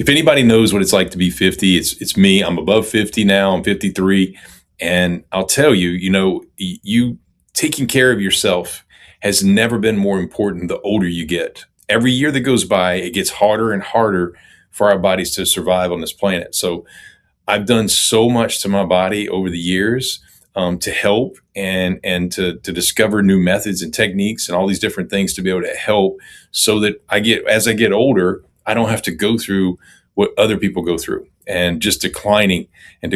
if anybody knows what it's like to be 50, it's me. I'm above 50 now. I'm 53. And I'll tell you, you taking care of yourself has never been more important the older you get. Every year that goes by, it gets harder and harder for our bodies to survive on this planet. So I've done so much to my body over the years to help and to discover new methods and techniques and all these different things to be able to help, so that as I get older, I don't have to go through what other people go through, and just declining and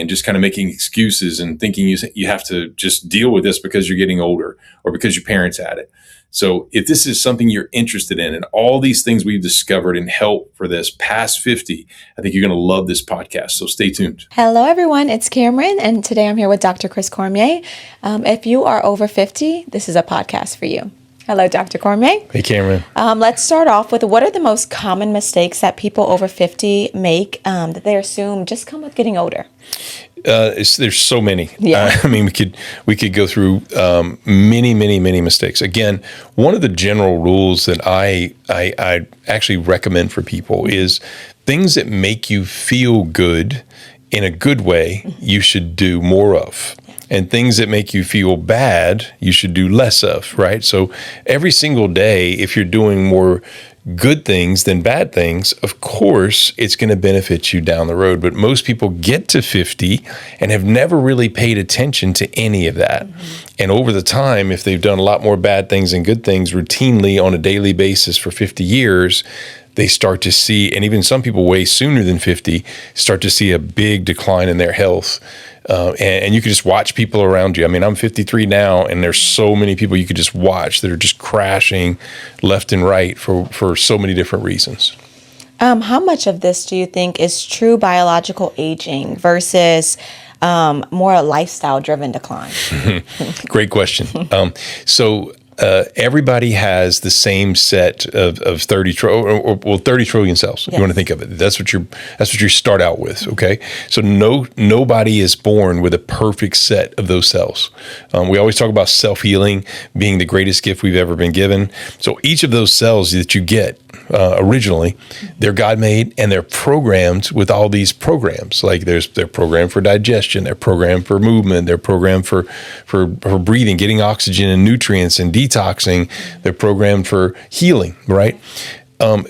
just kind of making excuses and thinking you have to just deal with this because you're getting older or because your parents had it. So if this is something you're interested in and all these things we've discovered and help for this past 50, I think you're going to love this podcast. So stay tuned. Hello, everyone. It's Cameron, and today I'm here with Dr. Chris Cormier. If you are over 50, this is a podcast for you. Hello, Dr. Cormier. Hey, Cameron. Let's start off with, what are the most common mistakes that people over 50 make that they assume just come with getting older? There's so many. Yeah. I mean, we could go through many mistakes. Again, one of the general rules that I actually recommend for people is things that make you feel good in a good way, you should do more of. And things that make you feel bad, you should do less of, right? So every single day, if you're doing more good things than bad things, of course, it's going to benefit you down the road. But most people get to 50 and have never really paid attention to any of that. Mm-hmm. And over the time, if they've done a lot more bad things than good things routinely on a daily basis for 50 years, they start to see, and even some people way sooner than 50, start to see a big decline in their health. And you can just watch people around you. I mean, I'm 53 now, and there's so many people you could just watch that are just crashing left and right for so many different reasons. How much of this do you think is true biological aging versus more lifestyle-driven decline? Great question. Everybody has the same set of 30 trillion cells. Yes. You want to think of it. That's what you start out with. Okay. So nobody is born with a perfect set of those cells. We always talk about self-healing being the greatest gift we've ever been given. So each of those cells that you get originally, they're God-made, and they're programmed with all these programs. Like they're programmed for digestion, they're programmed for movement, they're programmed for breathing, getting oxygen and nutrients and detoxing. They're programmed for healing, right?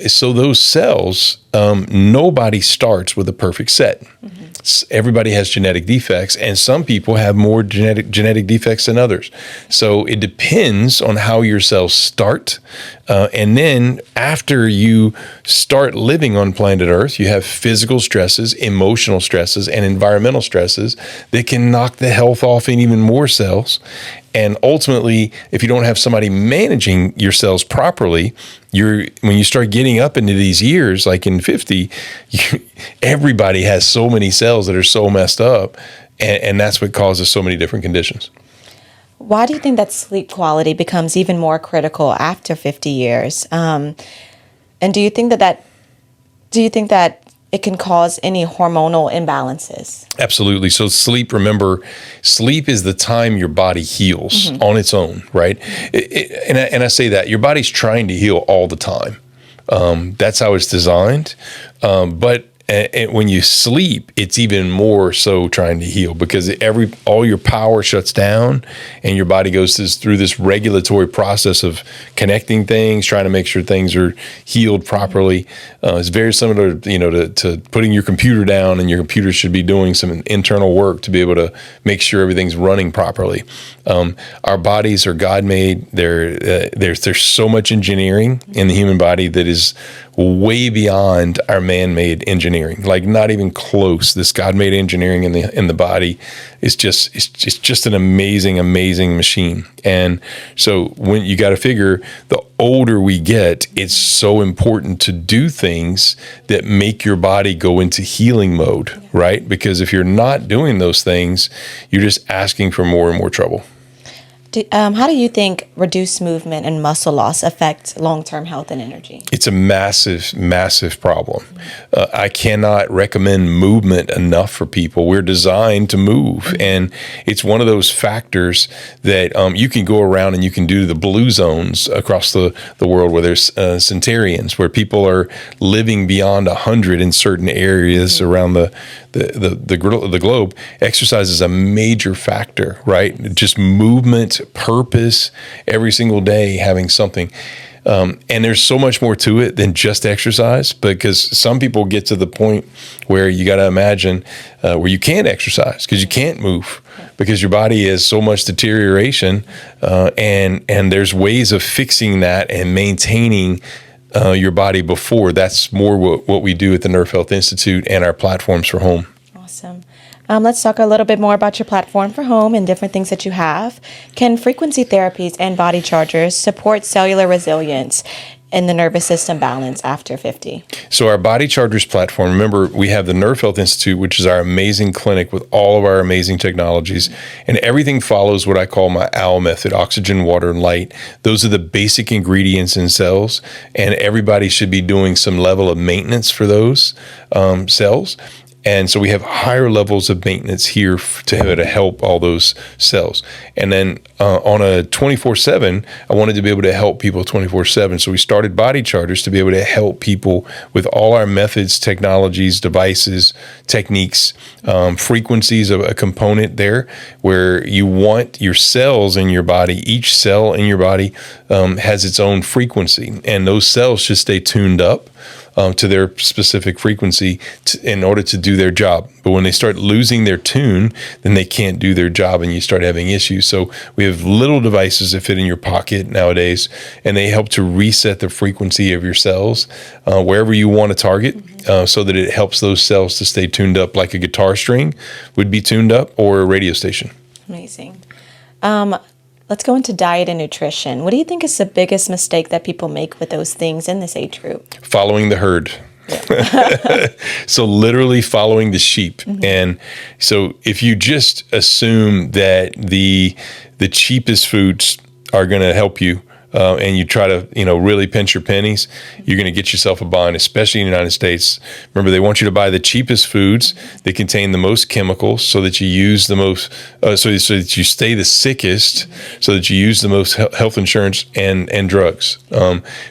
So those cells, nobody starts with a perfect set. Mm-hmm. Everybody has genetic defects, and some people have more genetic defects than others. So it depends on how your cells start. And then after you start living on planet Earth, you have physical stresses, emotional stresses, and environmental stresses that can knock the health off in even more cells. And ultimately, if you don't have somebody managing your cells properly, when you start getting up into these years, like in 50, everybody has so many cells that are so messed up, and that's what causes so many different conditions. Why do you think that sleep quality becomes even more critical after 50 years? And do you think that it can cause any hormonal imbalances? Absolutely. So remember, sleep is the time your body heals on its own, right? And I say that your body's trying to heal all the time. That's how it's designed. But when you sleep, it's even more so trying to heal, because all your power shuts down and your body goes through this regulatory process of connecting things, trying to make sure things are healed properly. It's very similar, to putting your computer down, and your computer should be doing some internal work to be able to make sure everything's running properly. Our bodies are God-made. There's so much engineering in the human body that is way beyond our man-made engineering, like not even close. This God-made engineering in the body is just an amazing machine. And so when you got to figure, the older we get, it's so important to do things that make your body go into healing mode, right? Because if you're not doing those things, you're just asking for more and more trouble. How do you think reduced movement and muscle loss affect long-term health and energy? It's a massive, massive problem. I cannot recommend movement enough for people. We're designed to move, and it's one of those factors that you can go around and you can do the blue zones across the world where there's centenarians, where people are living beyond 100 in certain areas around the globe. Exercise is a major factor, right? Just movement, purpose, every single day having something. And there's so much more to it than just exercise, because some people get to the point where you got to imagine where you can't exercise because you can't move because your body has so much deterioration, and there's ways of fixing that and maintaining your body before. That's more what we do at the Nerve Health Institute and our platforms for home. Awesome. Let's talk a little bit more about your platform for home and different things that you have. Can frequency therapies and body chargers support cellular resilience and the nervous system balance after 50? So our Body Chargers platform, remember, we have the Nerve Health Institute, which is our amazing clinic with all of our amazing technologies, and everything follows what I call my OWL method: oxygen, water, and light. Those are the basic ingredients in cells, and everybody should be doing some level of maintenance for those cells. And so we have higher levels of maintenance here to help all those cells. And then on a 24/7, I wanted to be able to help people 24/7. So we started Body Chargers to be able to help people with all our methods, technologies, devices, techniques, frequencies of a component there where you want your cells in your body. Each cell in your body has its own frequency, and those cells should stay tuned up to their specific frequency in order to do their job. But when they start losing their tune, then they can't do their job and you start having issues. So we have little devices that fit in your pocket nowadays, and they help to reset the frequency of your cells wherever you want to target, so that it helps those cells to stay tuned up, like a guitar string would be tuned up, or a radio station. Amazing. Let's go into diet and nutrition. What do you think is the biggest mistake that people make with those things in this age group? Following the herd. So literally following the sheep. And so if you just assume that the cheapest foods are going to help you, and you try to, really pinch your pennies, you're going to get yourself a bind, especially in the United States. Remember, they want you to buy the cheapest foods that contain the most chemicals, so that you use the most, so that you stay the sickest, so that you use the most health insurance and drugs.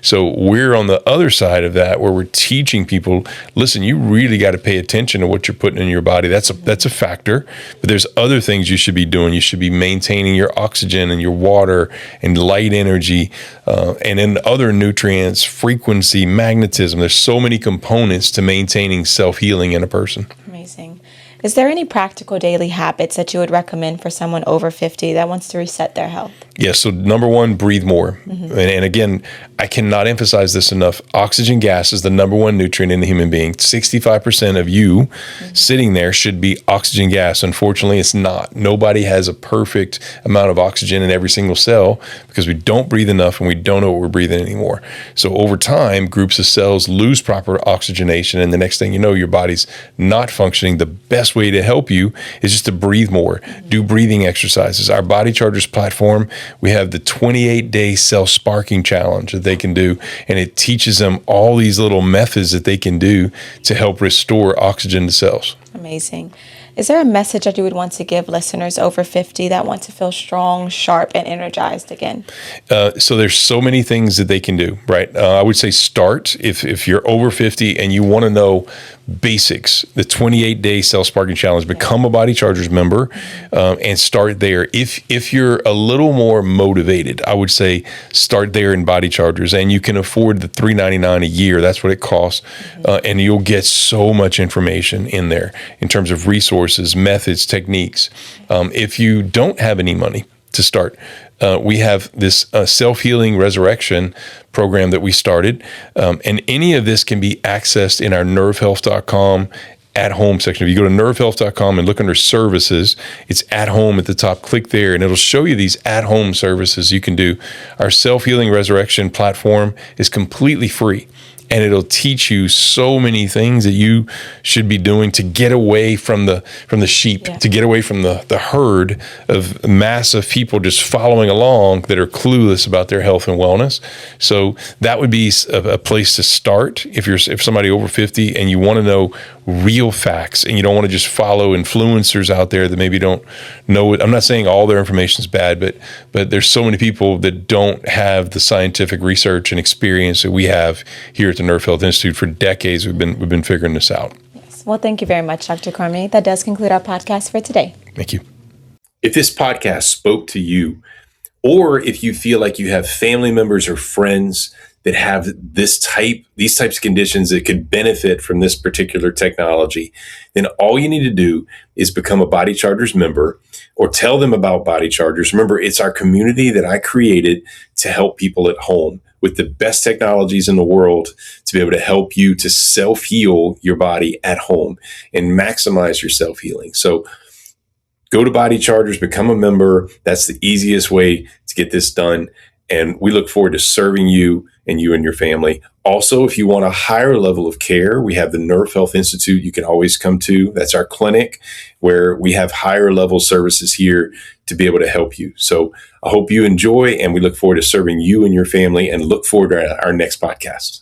So we're on the other side of that, where we're teaching people, listen, you really got to pay attention to what you're putting in your body. That's a factor, but there's other things you should be doing. You should be maintaining your oxygen and your water and light energy. And then other nutrients, frequency, magnetism. There's so many components to maintaining self-healing in a person. Amazing. Is there any practical daily habits that you would recommend for someone over 50 that wants to reset their health? Yes. So number one, breathe more. And again, I cannot emphasize this enough. Oxygen gas is the number one nutrient in the human being. 65% of you sitting there should be oxygen gas. Unfortunately, it's not. Nobody has a perfect amount of oxygen in every single cell, because we don't breathe enough and we don't know what we're breathing anymore. So over time, groups of cells lose proper oxygenation, and the next thing you know, your body's not functioning. The best way to help you is just to breathe more. Do breathing exercises. Our Body Chargers platform, we have the 28-day cell sparking challenge that they can do, and it teaches them all these little methods that they can do to help restore oxygen to cells. Amazing. Is there a message that you would want to give listeners over 50 that want to feel strong, sharp, and energized again? So there's so many things that they can do, right? I would say start, if you're over 50 and you want to know basics, the 28-day cell sparking challenge, become a Body Chargers member, and start there. If you're a little more motivated, I would say start there in Body Chargers, and you can afford the $399 a year. That's what it costs. And you'll get so much information in there in terms of resources, methods, techniques. If you don't have any money to start, we have this self-healing resurrection program that we started, and any of this can be accessed in our nervehealth.com at home section. If you go to nervehealth.com and look under services, it's at home at the top. Click there and it'll show you these at home services you can do. Our self-healing resurrection platform is completely free. and it'll teach you so many things that you should be doing to get away from the sheep, to get away from the herd of mass of people just following along that are clueless about their health and wellness. So that would be a place to start if somebody over 50 and you want to know real facts and you don't want to just follow influencers out there that maybe don't know it. I'm not saying all their information is bad, but there's so many people that don't have the scientific research and experience that we have here at the Nerf Health Institute. For decades we've been figuring this out. Yes. Well, thank you very much, Dr. Cormier. That does conclude our podcast for today. Thank you. If this podcast spoke to you, or if you feel like you have family members or friends that have these types of conditions that could benefit from this particular technology, then all you need to do is become a Body Chargers member or tell them about Body Chargers. Remember, it's our community that I created to help people at home with the best technologies in the world to be able to help you to self-heal your body at home and maximize your self-healing. So go to Body Chargers, become a member. That's the easiest way to get this done. And we look forward to serving you and your family. Also, if you want a higher level of care, we have the Nerf Health Institute you can always come to. That's our clinic where we have higher level services here to be able to help you. So I hope you enjoy, and we look forward to serving you and your family, and look forward to our next podcast.